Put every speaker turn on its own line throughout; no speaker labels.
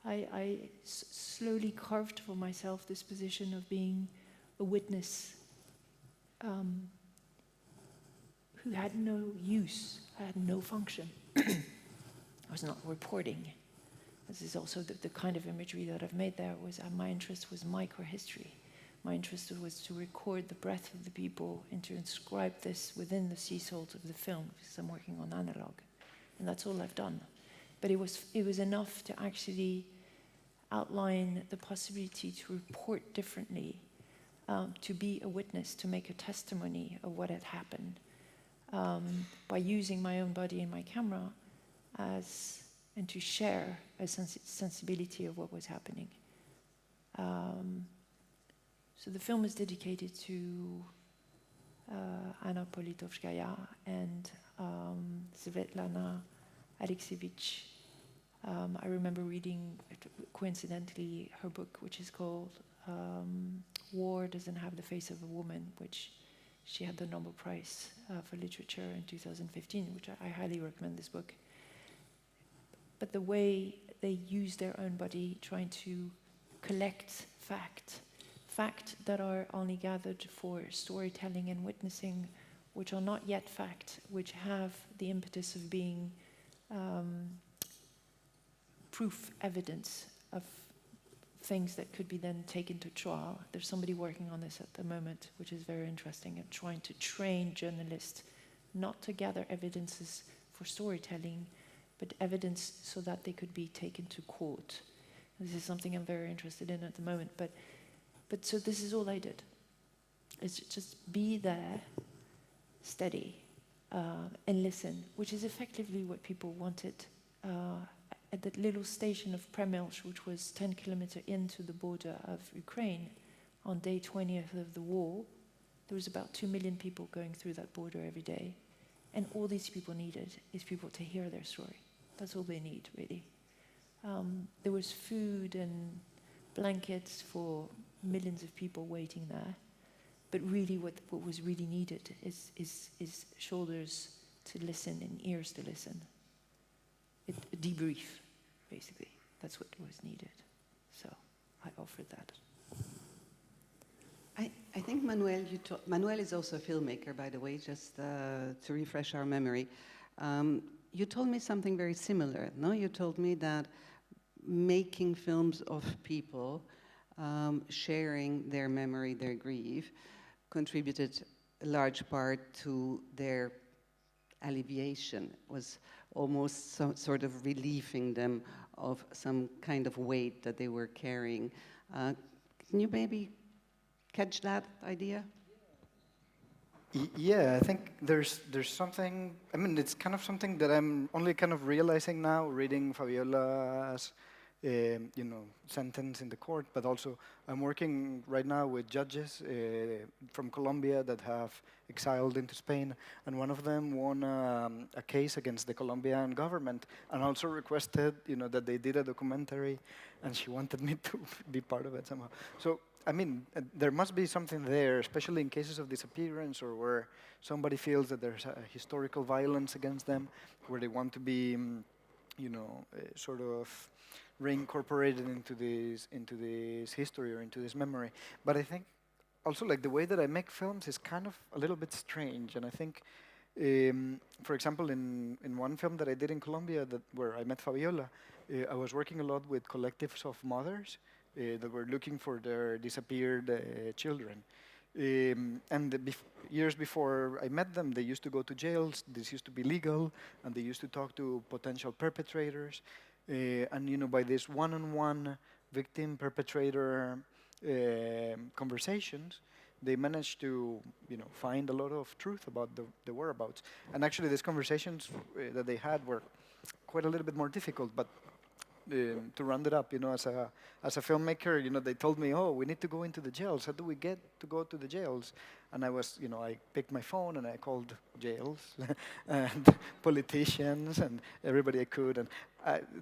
I slowly carved for myself this position of being a witness who had no use, had no function. I was not reporting. This is also the kind of imagery that I've made there. Was my interest was microhistory. My interest was to record the breath of the people and to inscribe this within the sea salt of the film, because I'm working on analog. And that's all I've done. But it was enough to actually outline the possibility to report differently, to be a witness, to make a testimony of what had happened, by using my own body and my camera and to share a sensibility of what was happening. So the film is dedicated to Anna Politkovskaya and Svetlana Alexievich. I remember reading, coincidentally, her book, which is called War Doesn't Have the Face of a Woman, which she had the Nobel Prize for Literature in 2015, which I highly recommend this book. But the way they use their own body, trying to collect fact that are only gathered for storytelling and witnessing, which are not yet fact, which have the impetus of being proof, evidence of things that could be then taken to trial. There's somebody working on this at the moment, which is very interesting, and trying to train journalists not to gather evidences for storytelling, but evidence so that they could be taken to court. This is something I'm very interested in at the moment. But so this is all I did. It's just be there, steady, and listen, which is effectively what people wanted. At that little station of Przemyśl, which was 10 kilometers into the border of Ukraine, on day 20th of the war, there was about 2 million people going through that border every day. And all these people needed is people to hear their story. That's all they need, really. There was food and blankets for millions of people waiting there. But really what was really needed is shoulders to listen and ears to listen. A debrief, basically. That's what was needed. So I offered that.
I think Manuel is also a filmmaker, by the way, just to refresh our memory. You told me something very similar, no? You told me that making films of people, sharing their memory, their grief, contributed a large part to their alleviation, was almost some sort of relieving them of some kind of weight that they were carrying. Can you maybe catch that idea?
Yeah, I think there's something, I mean, it's kind of something that I'm only kind of realizing now, reading Fabiola's sentence in the court, but also I'm working right now with judges from Colombia that have exiled into Spain, and one of them won a case against the Colombian government, and also requested, that they did a documentary, and she wanted me to be part of it somehow. So, I mean, there must be something there, especially in cases of disappearance or where somebody feels that there's a historical violence against them, where they want to be, sort of reincorporated into this history or into this memory. But I think also, like, the way that I make films is kind of a little bit strange, and I think, for example, in one film that I did in Colombia, where I met Fabiola, I was working a lot with collectives of mothers that were looking for their disappeared children. And years before I met them, they used to go to jails. This used to be legal, and they used to talk to potential perpetrators. And by this one-on-one victim-perpetrator conversations, they managed to, find a lot of truth about the whereabouts. And actually, these conversations that they had were quite a little bit more difficult, but to round it up, as a filmmaker, they told me, oh, we need to go into the jails. How do we get to go to the jails? And I was, I picked my phone and I called jails and politicians and everybody I could, and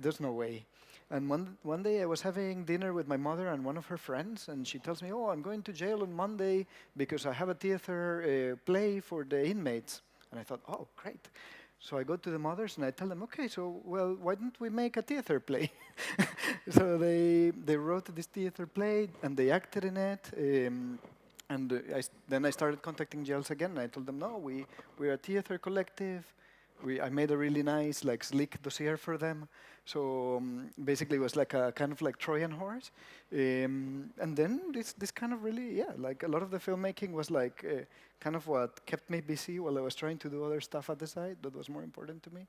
there's no way. And one day I was having dinner with my mother and one of her friends, and she tells me, oh, I'm going to jail on Monday because I have a theater play for the inmates. And I thought, oh, great. So I go to the mothers and I tell them, okay, so, well, why don't we make a theater play? So they wrote this theater play and they acted in it. And then I started contacting jails again. And I told them, no, we're a theater collective. I made a really nice, like, sleek dossier for them. So basically, it was like a kind of like Trojan horse. And then this kind of really, yeah, like a lot of the filmmaking was like kind of what kept me busy while I was trying to do other stuff at the side that was more important to me,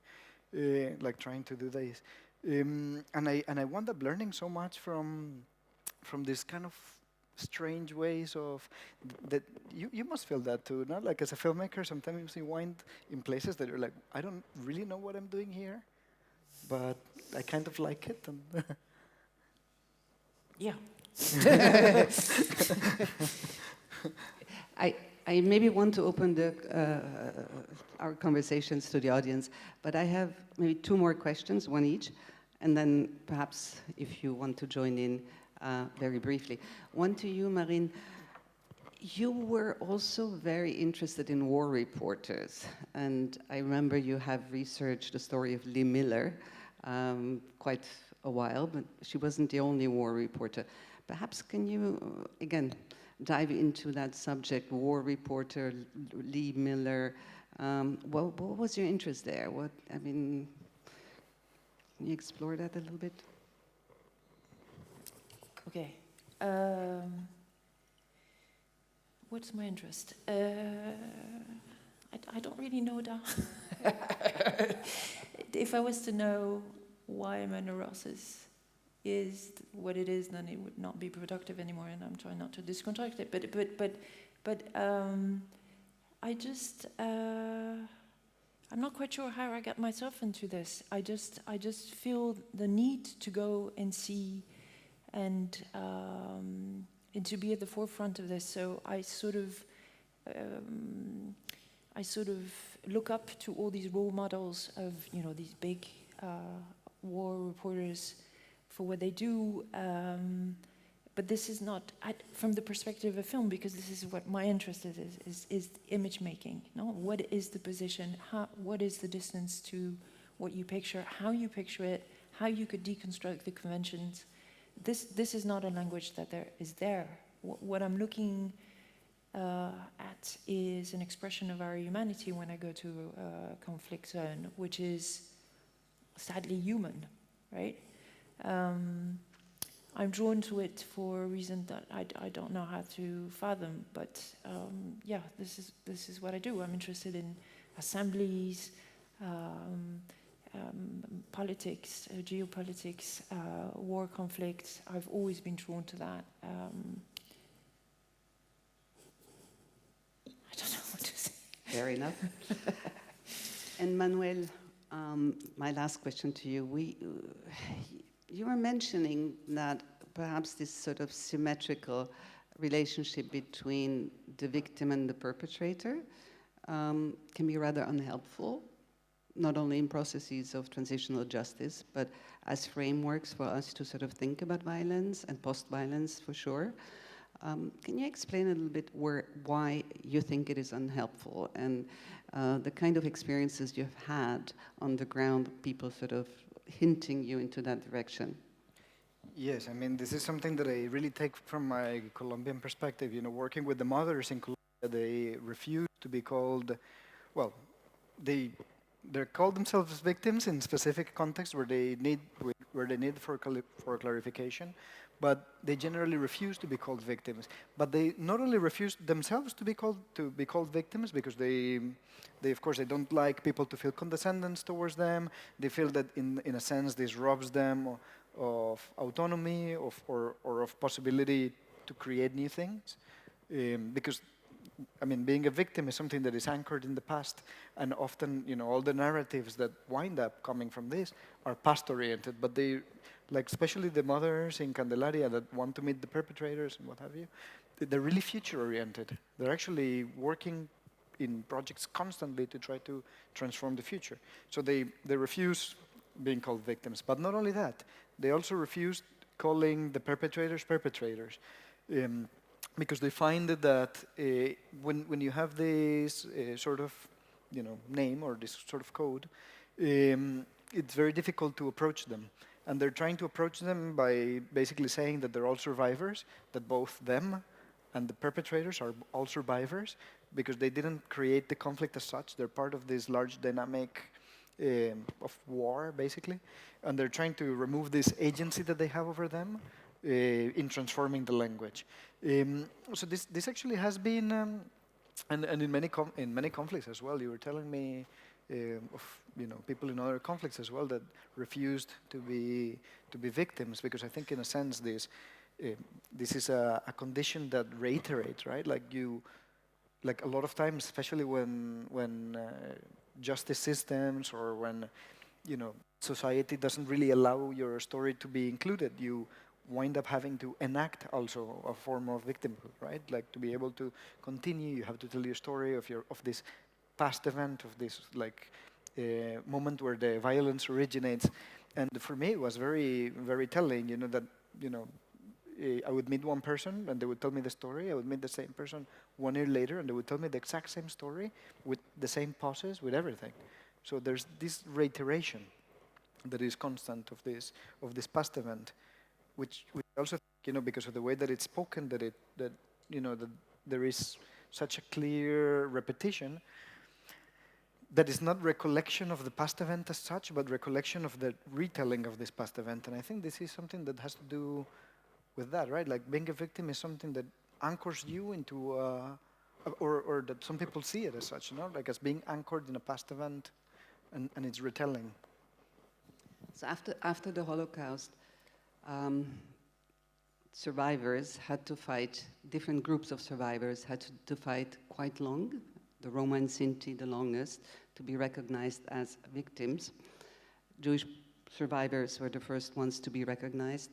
like trying to do this. And I wound up learning so much from this kind of strange ways of that you must feel that too, no? Like as a filmmaker, sometimes you wind in places that you're like, I don't really know what I'm doing here, but I kind of like it. And
Yeah.
I maybe want to open our conversations to the audience, but I have maybe two more questions, one each, and then perhaps if you want to join in very briefly. One to you, Marine. You were also very interested in war reporters, and I remember you have researched the story of Lee Miller quite a while, but she wasn't the only war reporter. Perhaps can you, again, dive into that subject, war reporter, Lee Miller. What was your interest there? Can you explore that a little bit?
Okay. What's my interest? I don't really know that. If I was to know why my neurosis is what it is, then it would not be productive anymore, and I'm trying not to disconstruct it. But I just I'm not quite sure how I got myself into this. I just feel the need to go and see and to be at the forefront of this. So I sort of look up to all these role models of these big war reporters for what they do. But this is not from the perspective of a film, because this is what my interest is image making. No, what is the position? What is the distance to what you picture? How you picture it? How you could deconstruct the conventions? This is not a language that is there. What I'm looking at is an expression of our humanity when I go to a conflict zone, which is sadly human, right? I'm drawn to it for a reason that I don't know how to fathom, but yeah, this is what I do. I'm interested in assemblies, politics, geopolitics, war conflicts. I've always been drawn to that. I don't know what to say.
Fair enough. And Manuel, my last question to you. You were mentioning that perhaps this sort of symmetrical relationship between the victim and the perpetrator can be rather unhelpful, not only in processes of transitional justice, but as frameworks for us to sort of think about violence and post-violence for sure. Can you explain a little bit why you think it is unhelpful, and the kind of experiences you've had on the ground, people sort of hinting you into that direction?
yes, I mean, this is something that I really take from my Colombian perspective. Working with the mothers in Colombia, they refuse to be called, well, they're called themselves victims in specific contexts where they need for clarification, but they generally refuse to be called victims. But they not only refuse themselves to be called victims, because they of course they don't like people to feel condescendence towards them. They feel that in a sense this robs them of autonomy or of possibility to create new things, because I mean, being a victim is something that is anchored in the past, and often, all the narratives that wind up coming from this are past-oriented, but they, like especially the mothers in Candelaria that want to meet the perpetrators and what have you, they're really future-oriented. They're actually working in projects constantly to try to transform the future. So they refuse being called victims. But not only that, they also refuse calling the perpetrators perpetrators. Because they find that when you have this sort of name or this sort of code, it's very difficult to approach them, And they're trying to approach them by basically saying that they're all survivors, that both them and the perpetrators are all survivors, because they didn't create the conflict as such. They're part of this large dynamic of war, basically. And they're trying to remove this agency that they have over them in transforming the language. So this actually has been, and in many conflicts as well. You were telling me of people in other conflicts as well that refused to be victims, because I think in a sense this is a condition that reiterates, right? Like a lot of times, especially when justice systems or when society doesn't really allow your story to be included, you wind up having to enact also a form of victimhood, right? Like to be able to continue, you have to tell your story of this past event, of this moment where the violence originates. And for me, it was very, very telling, that I would meet one person and they would tell me the story. I would meet the same person 1 year later and they would tell me the exact same story with the same pauses, with everything. So there's this reiteration that is constant of this past event, which we also think, because of the way that it's spoken, that there is such a clear repetition that is not recollection of the past event as such, but recollection of the retelling of this past event. And I think this is something that has to do with that, right? Like being a victim is something that anchors you into, or that some people see it as such, like as being anchored in a past event and its retelling.
So after the Holocaust, survivors had to fight, different groups of survivors had to fight quite long, the Roma and Sinti the longest, to be recognized as victims. Jewish survivors were the first ones to be recognized.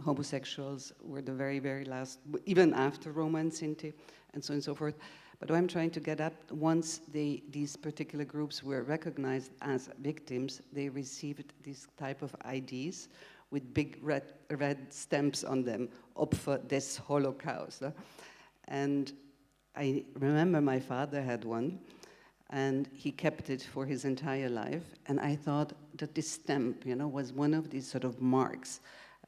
Homosexuals were the very, very last, even after Roma and Sinti, and so on and so forth. But what I'm trying to get at, once these particular groups were recognized as victims, they received this type of IDs with big red stamps on them, Opfer des Holocaust. And I remember my father had one, and he kept it for his entire life. And I thought that this stamp, was one of these sort of marks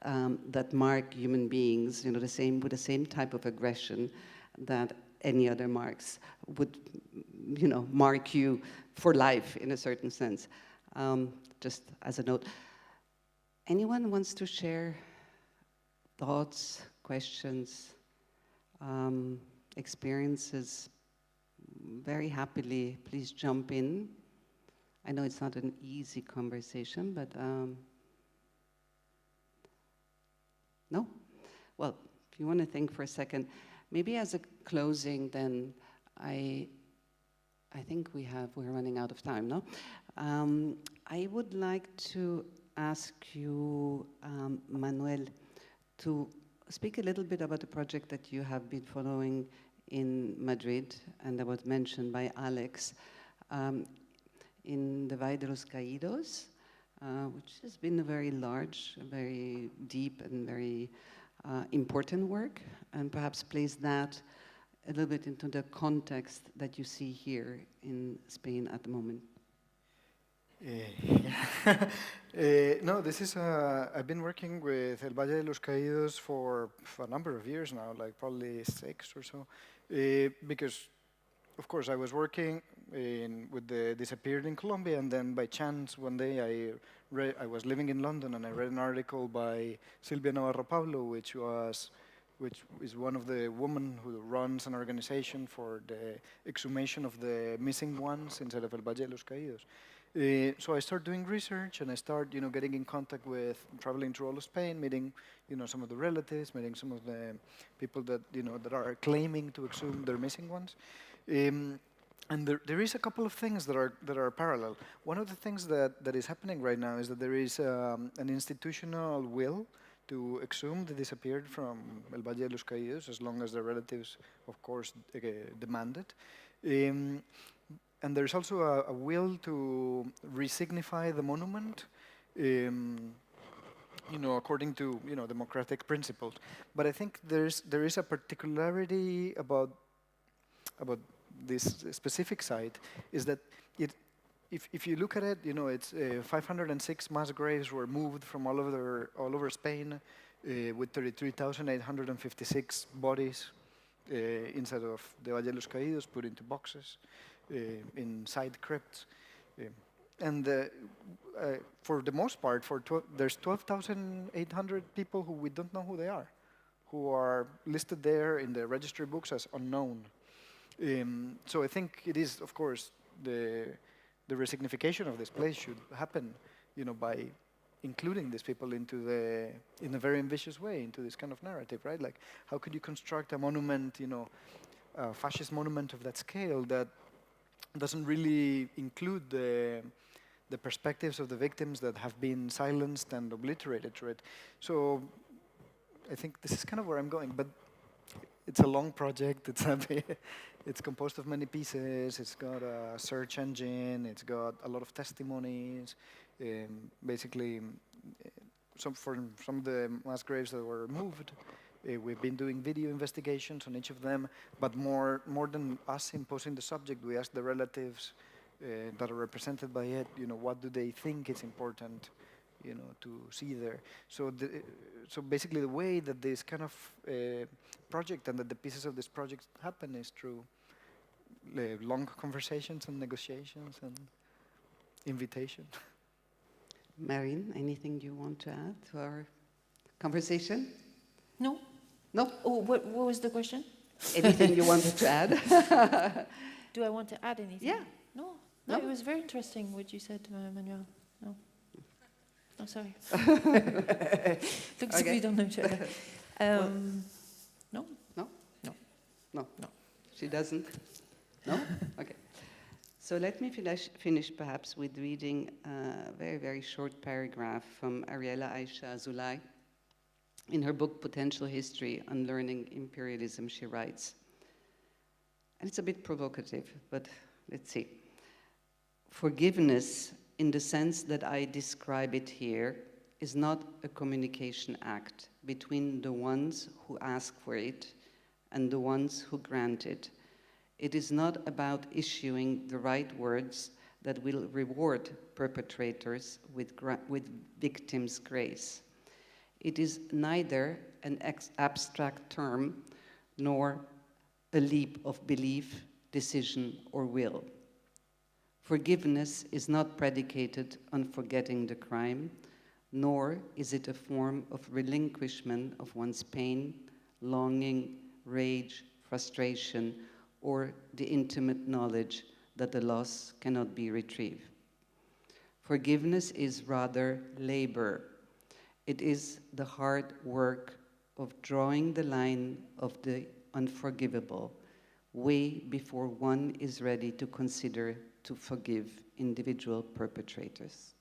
that mark human beings, with the same type of aggression that any other marks would, mark you for life in a certain sense. Just as a note. Anyone wants to share thoughts, questions, experiences? Very happily, please jump in. I know it's not an easy conversation, but no? Well, if you want to think for a second, maybe as a closing, then I think we're running out of time, no? I would like to ask you, Manuel, to speak a little bit about the project that you have been following in Madrid, and that was mentioned by Alex, in the Valle de los Caídos, which has been a very large, very deep, and very important work, and perhaps place that a little bit into the context that you see here in Spain at the moment.
No, this is, I've been working with El Valle de los Caídos for a number of years now, like probably 6 or so, because, of course, I was working with the disappeared in Colombia, and then by chance one day I was living in London and I read an article by Silvia Navarro Pablo, which is one of the women who runs an organization for the exhumation of the missing ones inside of El Valle de los Caídos. So I started doing research, and I started, getting in contact with, traveling through all of Spain, meeting, some of the relatives, meeting some of the people that, that are claiming to exhume their missing ones. And there is a couple of things that are parallel. One of the things that is happening right now is that there is an institutional will to exhume the disappeared from El Valle de los Caídos, as long as their relatives, of course, demand it. And there's also a will to resignify the monument, according to democratic principles. But I think there is a particularity about this specific site, is that if you look at it, you know, it's 506 mass graves were moved from all over Spain, with 33,856 bodies inside of the Valle de los Caídos, put into boxes, inside crypts. And for the most part, there's 12,800 people who we don't know who they are, who are listed there in the registry books as unknown. So I think it is, of course, the resignification of this place should happen, you know, by including these people into in a very ambitious way, into this kind of narrative, right? Like, how could you construct a monument, you know, a fascist monument of that scale that doesn't really include the perspectives of the victims that have been silenced and obliterated through it? So I think this is kind of where I'm going, but it's a long project. It's composed of many pieces. It's got a search engine. It's got a lot of testimonies. Basically, for some of the mass graves that were removed, we've been doing video investigations on each of them. But more than us imposing the subject, we asked the relatives that are represented by it. You know, what do they think is important, you know, to see there? So basically, the way that this kind of project and that the pieces of this project happen is through long conversations and negotiations and invitation.
Marine, anything you want to add to our conversation?
No?
No?
Oh, what was the question?
Anything you wanted to add?
Do I want to add anything?
Yeah.
No,
No?
it was very interesting what you said, Manuel. No. No, sorry. Looks like we don't know each other. No?
No?
No.
No.
No.
She doesn't? No? Okay. So let me finish perhaps with reading a very, very short paragraph from Ariela Aisha Azulay. In her book, Potential History, Unlearning Imperialism, she writes, and it's a bit provocative, but let's see. Forgiveness, in the sense that I describe it here, is not a communication act between the ones who ask for it and the ones who grant it. It is not about issuing the right words that will reward perpetrators with victims' grace. It is neither an abstract term nor a leap of belief, decision, or will. Forgiveness is not predicated on forgetting the crime, nor is it a form of relinquishment of one's pain, longing, rage, frustration, or the intimate knowledge that the loss cannot be retrieved. Forgiveness is rather labor. It is the hard work of drawing the line of the unforgivable way before one is ready to consider to forgive individual perpetrators.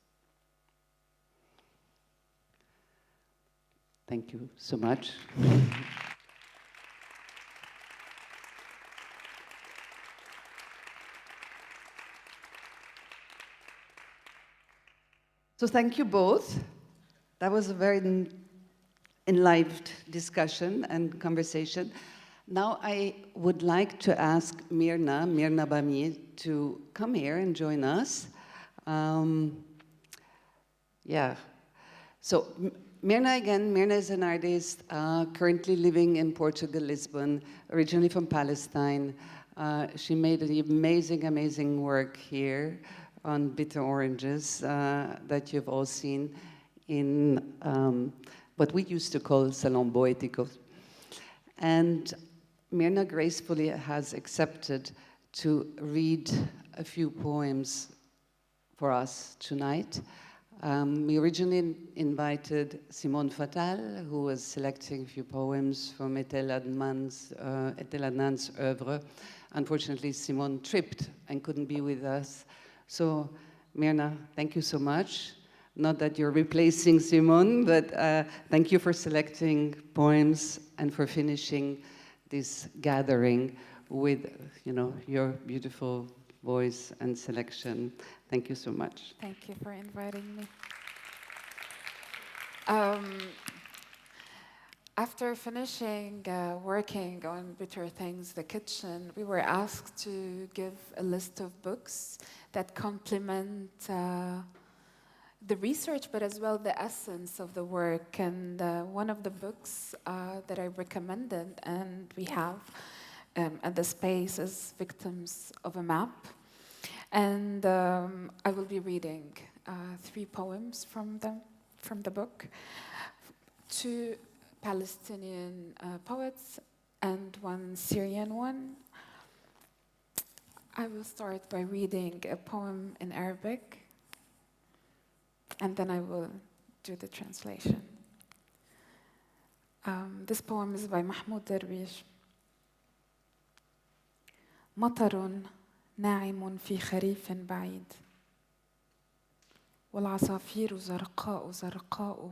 Thank you so much. So thank you both. That was a very enlivened discussion and conversation. Now I would like to ask Mirna Bamieh, to come here and join us. So Mirna is an artist currently living in Portugal, Lisbon, originally from Palestine. She made an amazing work here on bitter oranges that you've all seen in what we used to call Salon Poetico. And Mirna gracefully has accepted to read a few poems for us tonight. We originally invited Simone Fatal, who was selecting a few poems from Etel Adnan's oeuvre. Unfortunately, Simone tripped and couldn't be with us. So, Mirna, thank you so much. Not that you're replacing Simone, but thank you for selecting poems and for finishing this gathering with, your beautiful voice and selection. Thank you so much.
Thank you for inviting me. After finishing working on Bitter Things, the kitchen, we were asked to give a list of books that complement the research, but as well the essence of the work. And one of the books that I recommended, and we have at the space, is Victims of a Map. And I will be reading 3 poems from the book. 2 Palestinian poets and 1 Syrian one. I will start by reading a poem in Arabic, and then I will do the translation. This poem is by Mahmoud Darwish. مطر ناعم في خريف بعيد والعصافير زرقاء زرقاء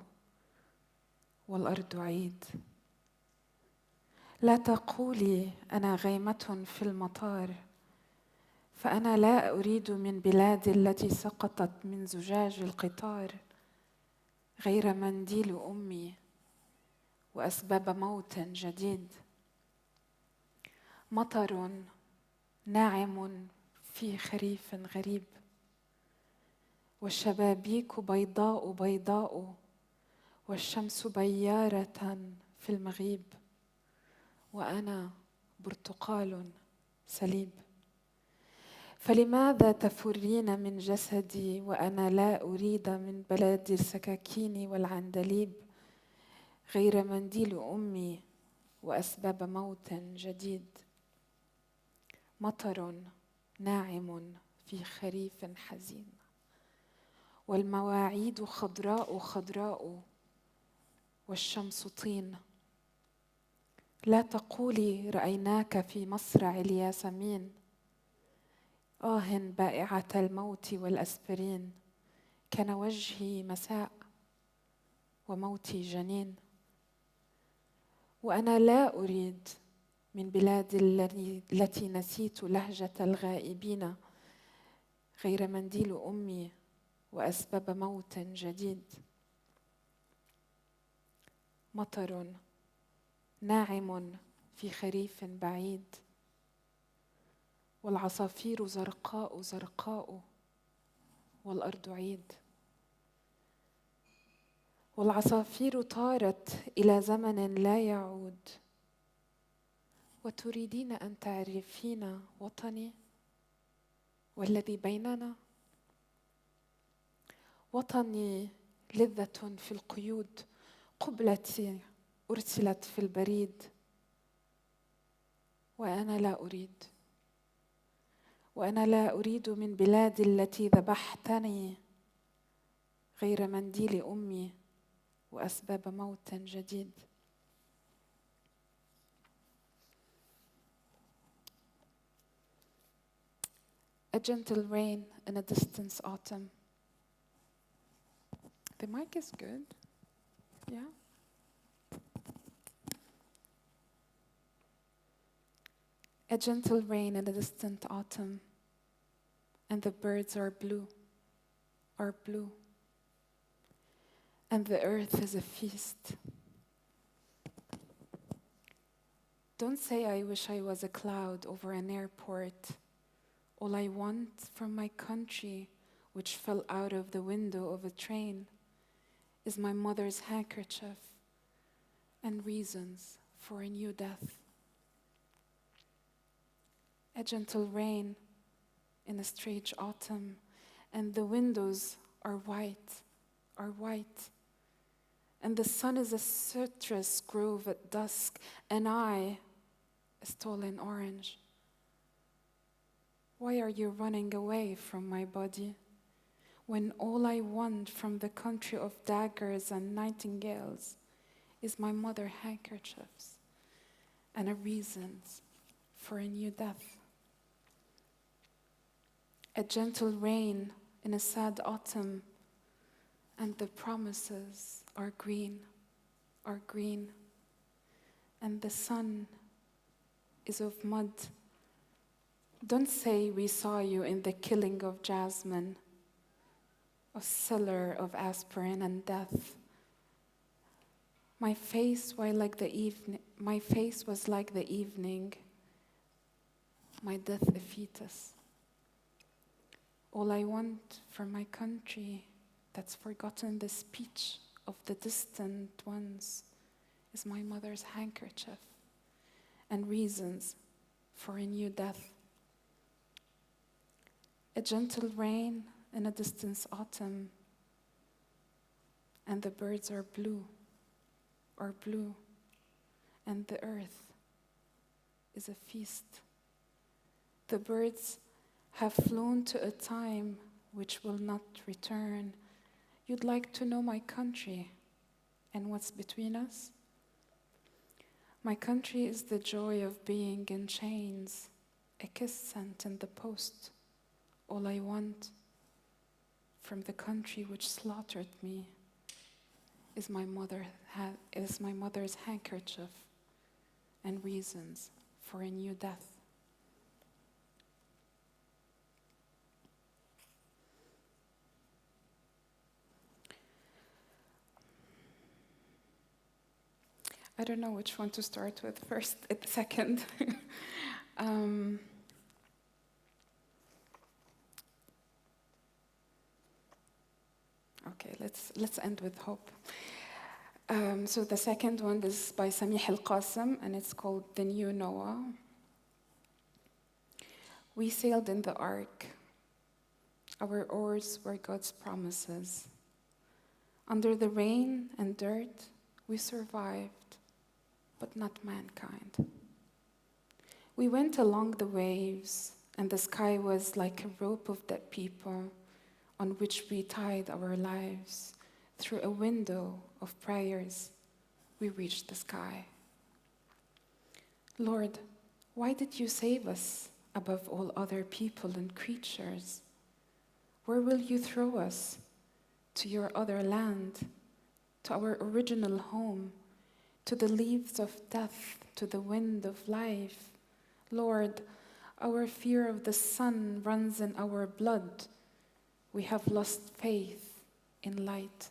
والأرض عيد. لا تقولي أنا غيمة في المطار فأنا لا أريد من بلادي التي سقطت من زجاج القطار غير منديل أمي وأسباب موت جديد. مطر ناعم في خريف غريب والشبابيك بيضاء بيضاء والشمس بيارة في المغيب وأنا برتقال سليب. فلماذا تفرين من جسدي وأنا لا أريد من بلادي السكاكين والعندليب غير منديل أمي وأسباب موت جديد. مطر ناعم في خريف حزين والمواعيد خضراء خضراء والشمس طين. لا تقولي رأيناك في مصرع الياسمين بائعة الموت والأسبرين كان وجهي مساء وموتي جنين. وأنا لا أريد من بلادي التي نسيت لهجة الغائبين غير منديل أمي وأسباب موت جديد. مطر ناعم في خريف بعيد والعصافير زرقاء زرقاء والأرض عيد. والعصافير طارت إلى زمن لا يعود وتريدين أن تعرفين وطني والذي بيننا. وطني لذة في القيود قبلتي أرسلت في البريد وأنا لا أريد من بلادي التي ذبحتني غير منديل أمي وأسباب موت جديد. A gentle rain in a distant autumn. The mic is good. Yeah. A gentle rain in a distant autumn, and the birds are blue, and the earth is a feast. Don't say I wish I was a cloud over an airport. All I want from my country, which fell out of the window of a train, is my mother's handkerchief and reasons for a new death. A gentle rain in a strange autumn, and the windows are white, and the sun is a citrus grove at dusk, and I, a stolen orange. Why are you running away from my body, when all I want from the country of daggers and nightingales is my mother handkerchiefs and a reasons for a new death? A gentle rain in a sad autumn, and the promises are green, and the sun is of mud. Don't say we saw you in the killing of Jasmine, a seller of aspirin and death. My face was like the evening. My face was like the evening. My death a fetus. All I want for my country that's forgotten the speech of the distant ones is my mother's handkerchief and reasons for a new death. A gentle rain in a distant autumn, and the birds are blue, and the earth is a feast. The birds have flown to a time which will not return. You'd like to know my country and what's between us? My country is the joy of being in chains, a kiss sent in the post. All I want from the country which slaughtered me is my mother's handkerchief and reasons for a new death. I don't know which one to start with first, second. Okay, let's end with hope. So the second one is by Samih Al-Qasim, and it's called The New Noah. We sailed in the ark. Our oars were God's promises. Under the rain and dirt, we survived, but not mankind. We went along the waves, and the sky was like a rope of dead people on which we tied our lives. Through a window of prayers, we reached the sky. Lord, why did you save us above all other people and creatures? Where will you throw us? To your other land, to our original home, to the leaves of death, to the wind of life. Lord, our fear of the sun runs in our blood. We have lost faith in light.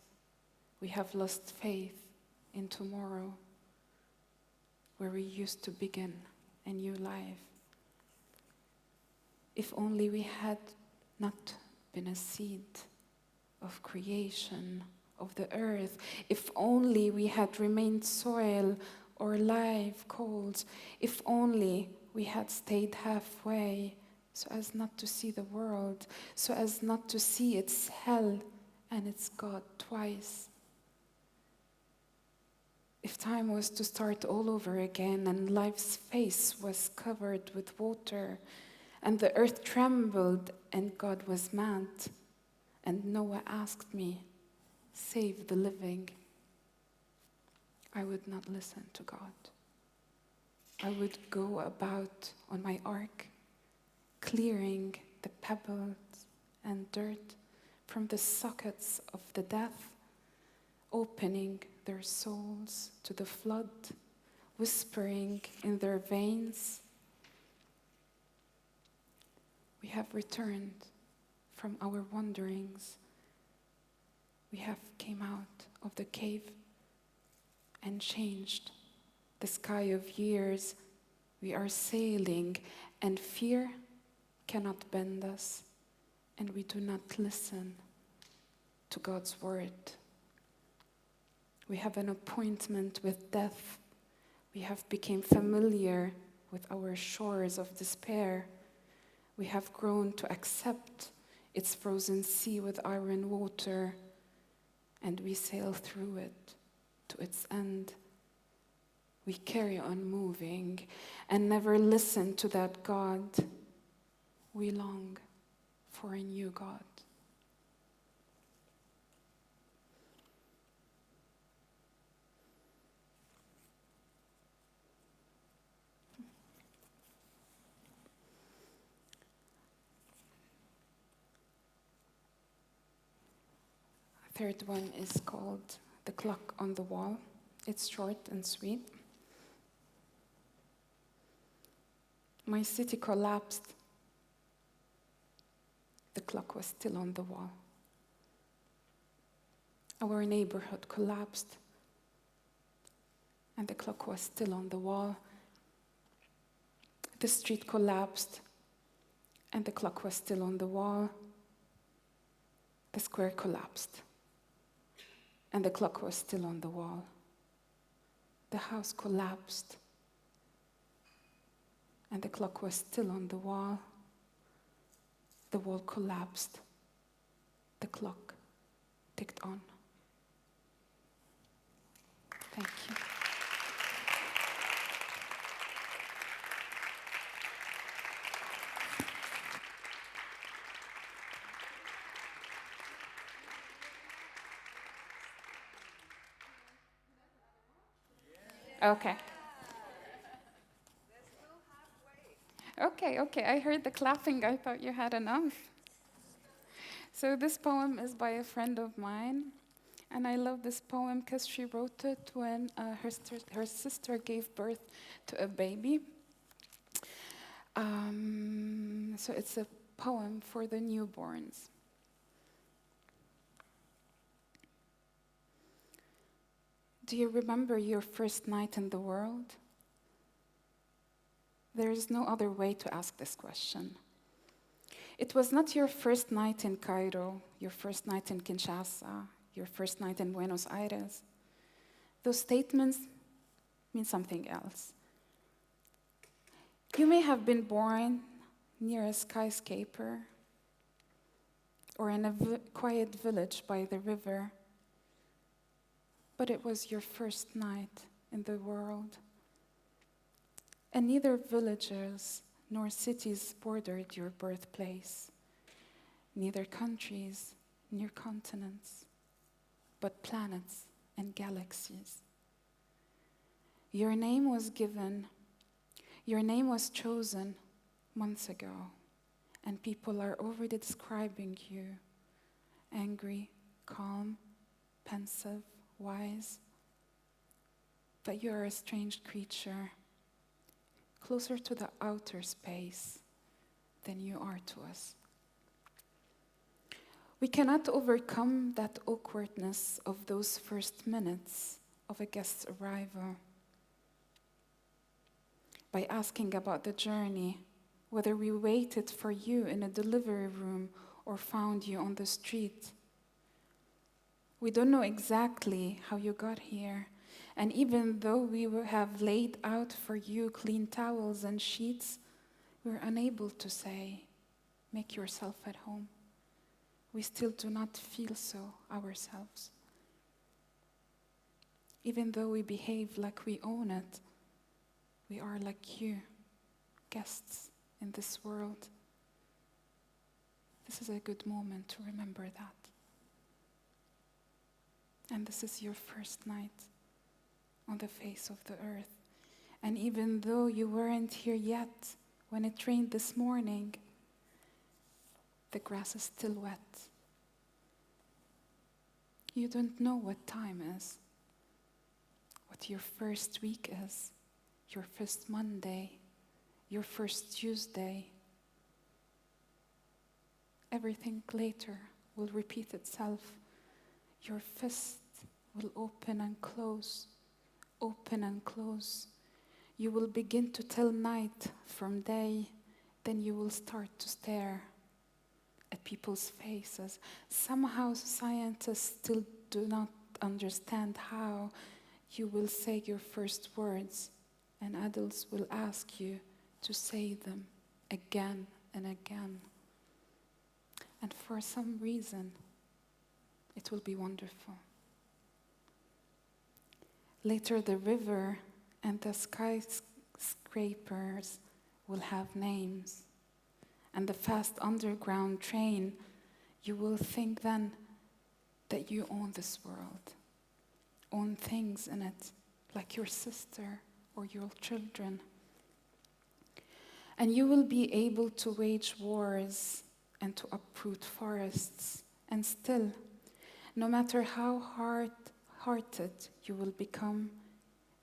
We have lost faith in tomorrow, where we used to begin a new life. If only we had not been a seed of creation, of the earth. If only we had remained soil or live coals. If only we had stayed halfway, so as not to see the world, so as not to see its hell and its God twice. If time was to start all over again and life's face was covered with water and the earth trembled and God was mad and Noah asked me, save the living, I would not listen to God. I would go about on my ark, clearing the pebbles and dirt from the sockets of the death, opening their souls to the flood, whispering in their veins, we have returned from our wanderings. We have came out of the cave and changed the sky of years. We are sailing, and fear cannot bend us, and we do not listen to God's word. We have an appointment with death. We have become familiar with our shores of despair. We have grown to accept its frozen sea with iron water, and we sail through it to its end. We carry on moving and never listen to that God. We long for a new God. Third one is called The Clock on the Wall. It's short and sweet. My city collapsed. The clock was still on the wall. Our neighborhood collapsed. and the clock was still on the wall. The street collapsed, and the clock was still on the wall. The square collapsed, and the clock was still on the wall. The house collapsed, and the clock was still on the wall. The wall collapsed. The clock ticked on. Thank you. Okay. Okay, I heard the clapping. I thought you had enough. So this poem is by a friend of mine, and I love this poem because she wrote it when her sister gave birth to a baby. So it's a poem for the newborns. Do you remember your first night in the world? There is no other way to ask this question. It was not your first night in Cairo, your first night in Kinshasa, your first night in Buenos Aires. Those statements mean something else. You may have been born near a skyscraper or in a quiet village by the river, but it was your first night in the world. And neither villages nor cities bordered your birthplace, neither countries nor continents, but planets and galaxies. Your name was given, your name was chosen months ago, and people are already describing you: angry, calm, pensive, wise. But you are a strange creature, closer to the outer space than you are to us. We cannot overcome that awkwardness of those first minutes of a guest's arrival by asking about the journey, whether we waited for you in a delivery room or found you on the street. We don't know exactly how you got here, and even though we have laid out for you clean towels and sheets, we're unable to say, make yourself at home. We still do not feel so ourselves. Even though we behave like we own it, we are like you, guests in this world. This is a good moment to remember that. And this is your first night on the face of the earth. And even though you weren't here yet, when it rained this morning, the grass is still wet. You don't know what time is, what your first week is, your first Monday, your first Tuesday. Everything later will repeat itself. Your fist will open and close, open and close. You will begin to tell night from day, then you will start to stare at people's faces. Somehow scientists still do not understand how you will say your first words, and adults will ask you to say them again and again. And for some reason, it will be wonderful. Later, the river and the skyscrapers will have names. And the fast underground train, you will think then that you own this world, own things in it, like your sister or your children. And you will be able to wage wars and to uproot forests. And still, no matter how hard-hearted you will become,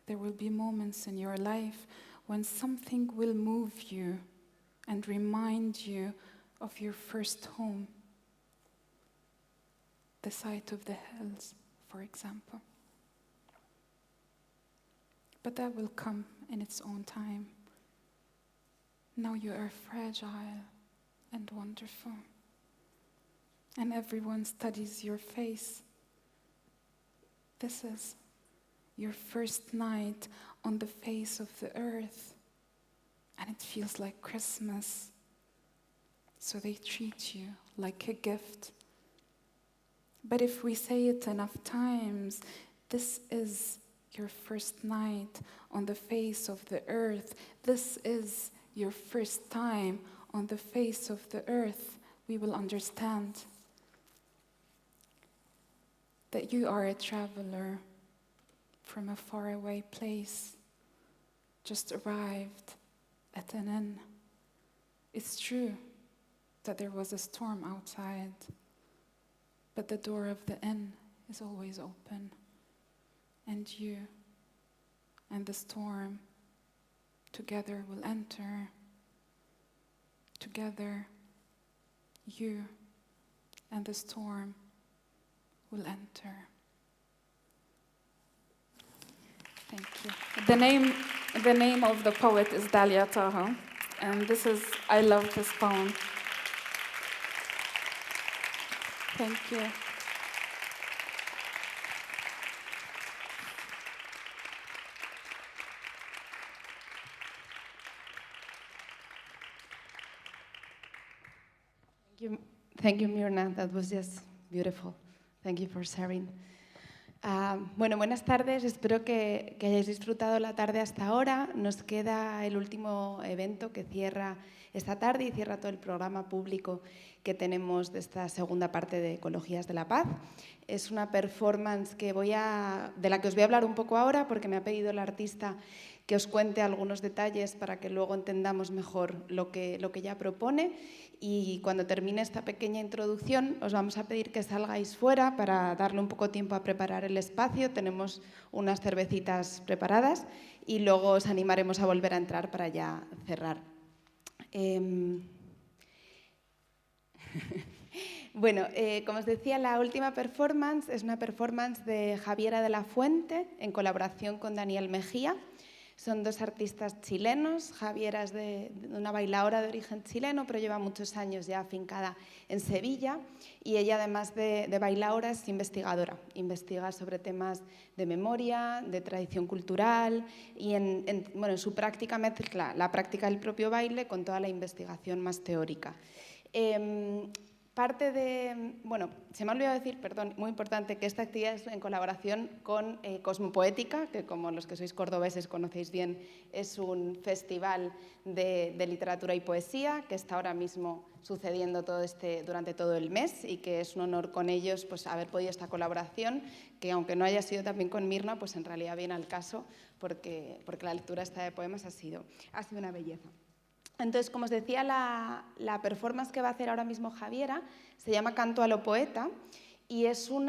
there will be moments in your life when something will move you and remind you of your first home, the sight of the hills, for example. but that will come in its own time. Now you are fragile and wonderful, and everyone studies your face. This is your first night on the face of the earth, and it feels like Christmas. So they treat you like a gift. But if we say it enough times, this is your first night on the face of the earth. This is your first time on the face of the earth. We will understand that you are a traveler from a faraway place, just arrived at an inn. It's true that there was a storm outside, but the door of the inn is always open, and you and the storm together will enter. Together, you and the storm will enter. Thank you. The name of the poet is Dalia Taha, and I love this poem. Thank you.
Thank you, Mirna. That was just beautiful. Thank you for sharing. Bueno, buenas tardes. Espero que hayáis disfrutado la tarde hasta ahora. Nos queda el último evento que cierra esta tarde y cierra todo el programa público que tenemos de esta segunda parte de Ecologías de la Paz. Es una performance de la que os voy a hablar un poco ahora, porque me ha pedido el artista que os cuente algunos detalles para que luego entendamos mejor lo que ya propone. Y cuando termine esta pequeña introducción, os vamos a pedir que salgáis fuera para darle un poco tiempo a preparar el espacio. Tenemos unas cervecitas preparadas y luego os animaremos a volver a entrar para ya cerrar. Bueno, como os decía, la última performance es una performance de Javiera de la Fuente en colaboración con Daniel Mejía. Son dos artistas chilenos. Javiera es una bailaora de origen chileno, pero lleva muchos años ya afincada en Sevilla. Y ella, además de bailaora, es investigadora. Investiga sobre temas de memoria, de tradición cultural y en su práctica mezcla la práctica del propio baile con toda la investigación más teórica. Se me ha olvidado decir, perdón, muy importante, que esta actividad es en colaboración con Poetic, que como los que sois cordobeses conocéis bien, es un festival de literatura y poesía que está ahora mismo sucediendo durante todo el mes, y que es un honor con ellos pues, haber podido esta colaboración, que aunque no haya sido también con Mirna, pues en realidad viene al caso, porque la lectura esta de poemas ha sido una belleza. Entonces, como os decía, la performance que va a hacer ahora mismo Javiera se llama Canto a lo Poeta y es un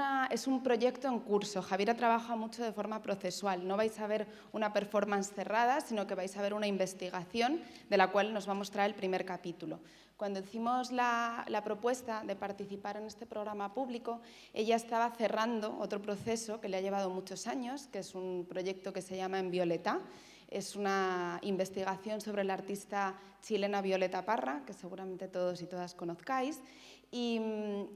proyecto en curso. Javiera trabaja mucho de forma procesual. No vais a ver una performance cerrada, sino que vais a ver una investigación de la cual nos va a mostrar el primer capítulo. Cuando hicimos la propuesta de participar en este programa público, ella estaba cerrando otro proceso que le ha llevado muchos años, que es un proyecto que se llama En Violeta. Es una investigación sobre la artista chilena Violeta Parra, que seguramente todos y todas conozcáis, y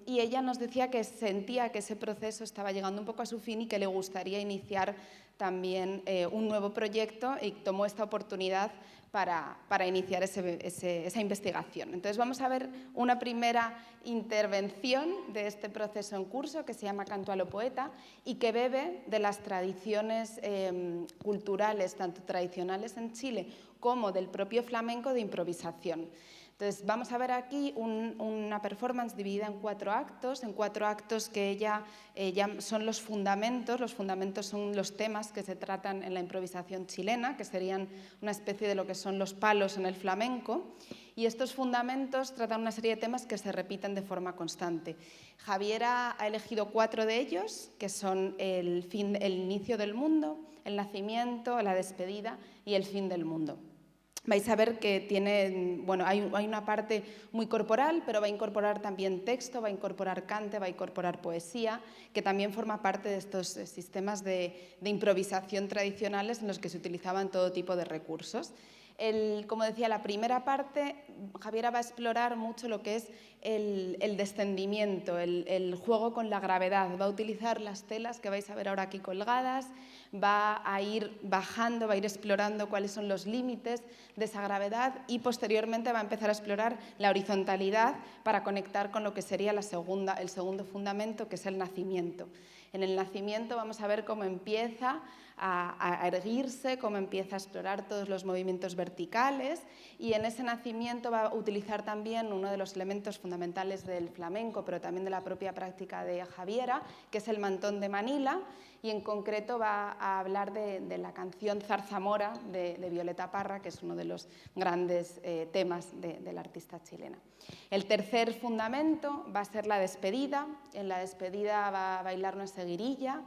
ella nos decía que sentía que ese proceso estaba llegando un poco a su fin y que le gustaría iniciar también un nuevo proyecto, y tomó esta oportunidad para iniciar esa investigación. Entonces vamos a ver una primera intervención de este proceso en curso que se llama Canto a lo Poeta y que bebe de las tradiciones culturales, tanto tradicionales en Chile como del propio flamenco de improvisación. Entonces vamos a ver aquí una performance dividida en cuatro actos que ella son los fundamentos son los temas que se tratan en la improvisación chilena, que serían una especie de lo que son los palos en el flamenco, y estos fundamentos tratan una serie de temas que se repiten de forma constante. Javiera ha elegido 4 de ellos, que son el inicio del mundo, el nacimiento, la despedida y el fin del mundo. vais a ver que tiene, bueno, hay una parte muy corporal, pero va a incorporar también texto, va a incorporar cante, va a incorporar poesía, que también forma parte de estos sistemas de improvisación tradicionales en los que se utilizaban todo tipo de recursos. Como decía, la primera parte, Javiera va a explorar mucho lo que es el descendimiento, el juego con la gravedad. Va a utilizar las telas que vais a ver ahora aquí colgadas, va a ir bajando, va a ir explorando cuáles son los límites de esa gravedad y posteriormente va a empezar a explorar la horizontalidad para conectar con lo que sería el segundo fundamento, que es el nacimiento. En el nacimiento vamos a ver cómo empieza a erguirse, cómo empieza a explorar todos los movimientos verticales, y en ese nacimiento va a utilizar también uno de los elementos fundamentales del flamenco, pero también de la propia práctica de Javiera, que es el mantón de Manila, y en concreto va a hablar de la canción Zarzamora de Violeta Parra, que es uno de los grandes temas de la artista chilena. El tercer fundamento va a ser la despedida. En la despedida va a bailar una seguirilla,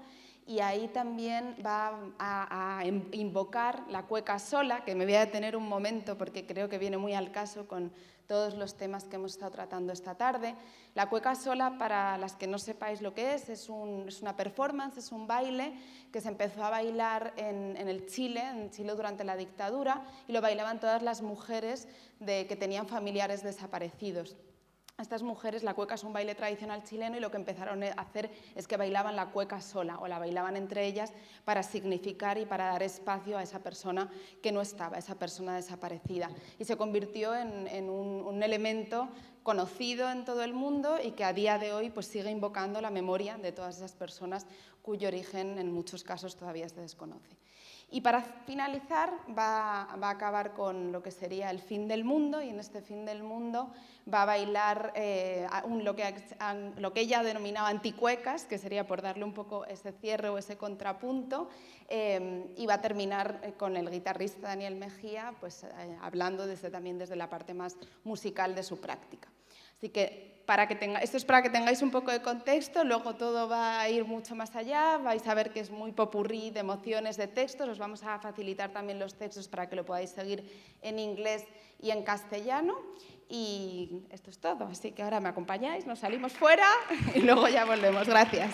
y ahí también va a invocar la cueca sola, que me voy a detener un momento porque creo que viene muy al caso con todos los temas que hemos estado tratando esta tarde. La cueca sola, para las que no sepáis lo que es una performance, es un baile que se empezó a bailar en Chile durante la dictadura, y lo bailaban todas las mujeres que tenían familiares desaparecidos. Estas mujeres, la cueca es un baile tradicional chileno, y lo que empezaron a hacer es que bailaban la cueca sola, o la bailaban entre ellas para significar y para dar espacio a esa persona que no estaba, esa persona desaparecida. Y se convirtió en un elemento conocido en todo el mundo y que a día de hoy pues sigue invocando la memoria de todas esas personas cuyo origen en muchos casos todavía se desconoce. Y para finalizar va a acabar con lo que sería el fin del mundo, y en este fin del mundo va a bailar lo que ella denominaba anticuecas, que sería por darle un poco ese cierre o ese contrapunto, y va a terminar con el guitarrista Daniel Mejía pues, hablando también desde la parte más musical de su práctica. Así que esto es para que tengáis un poco de contexto. Luego todo va a ir mucho más allá, vais a ver que es muy popurrí de emociones, de textos. Os vamos a facilitar también los textos para que lo podáis seguir en inglés y en castellano. Y esto es todo, así que ahora me acompañáis, nos salimos fuera y luego ya volvemos. Gracias.